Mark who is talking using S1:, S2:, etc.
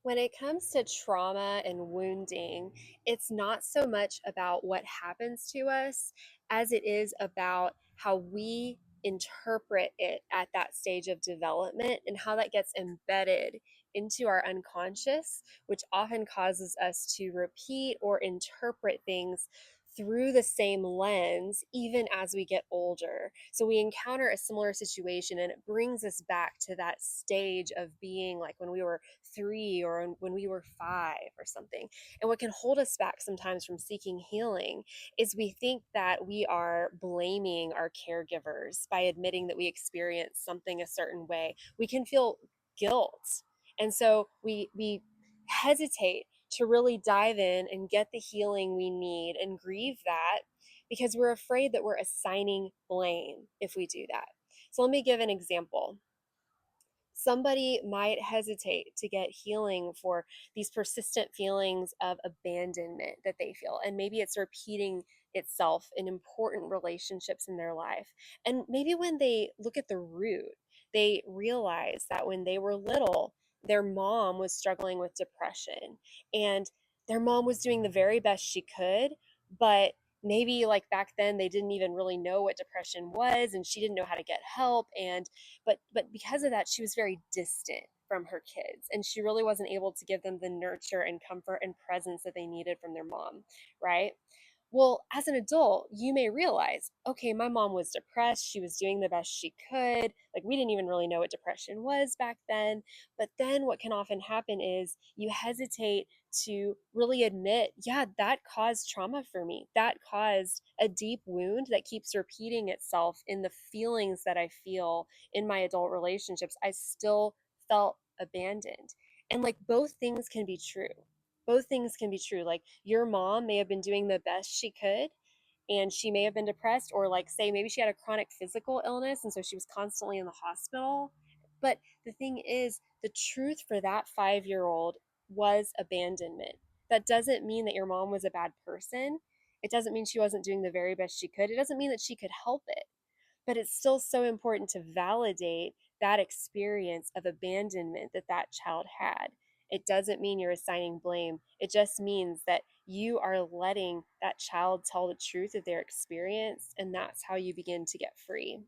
S1: When it comes to trauma and wounding, it's not so much about what happens to us as it is about how we interpret it at that stage of development and how that gets embedded into our unconscious, which often causes us to repeat or interpret things through the same lens even as we get older. So we encounter a similar situation and it brings us back to that stage of being like when we were 3 or when we were 5 or something. And what can hold us back sometimes from seeking healing is we think that we are blaming our caregivers by admitting that we experienced something a certain way. We can feel guilt. And so we hesitate to really dive in and get the healing we need and grieve that because we're afraid that we're assigning blame if we do that. So let me give an example. Somebody might hesitate to get healing for these persistent feelings of abandonment that they feel. And maybe it's repeating itself in important relationships in their life. And maybe when they look at the root, they realize that when they were little, their mom was struggling with depression and their mom was doing the very best she could, but maybe like back then they didn't even really know what depression was and she didn't know how to get help, and but because of that she was very distant from her kids and she really wasn't able to give them the nurture and comfort and presence that they needed from their mom, right? Well, as an adult, you may realize, okay, my mom was depressed. She was doing the best she could. Like, we didn't even really know what depression was back then. But then what can often happen is you hesitate to really admit, yeah, that caused trauma for me. That caused a deep wound that keeps repeating itself in the feelings that I feel in my adult relationships. I still felt abandoned. And like both things can be true. Both things can be true. Like your mom may have been doing the best she could and she may have been depressed, or like say maybe she had a chronic physical illness and so she was constantly in the hospital. But the thing is, the truth for that 5-year-old was abandonment. That doesn't mean that your mom was a bad person. It doesn't mean she wasn't doing the very best she could. It doesn't mean that she could help it. But it's still so important to validate that experience of abandonment that that child had. It doesn't mean you're assigning blame. It just means that you are letting that child tell the truth of their experience, and that's how you begin to get free.